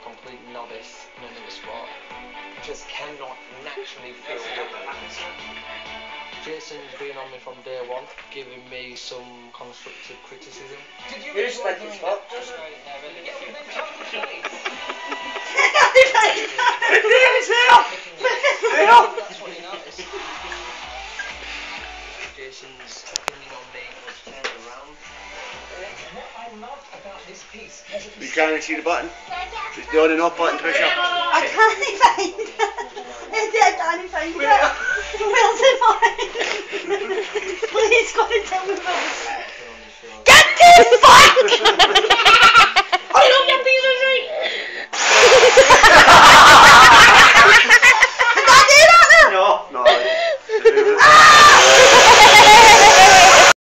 complete novice in another sport. Just cannot naturally feel rhythms. Jason's been on me from day one, giving me some constructive criticism. Did you respect his spot? Jason's opinion on me was turned around. What I love about this piece is You can't see the button. It's the on and off button, Trisha. I can't find it. I can't find it. Where's it mine? Please, go and tell me about it. Get this fuck!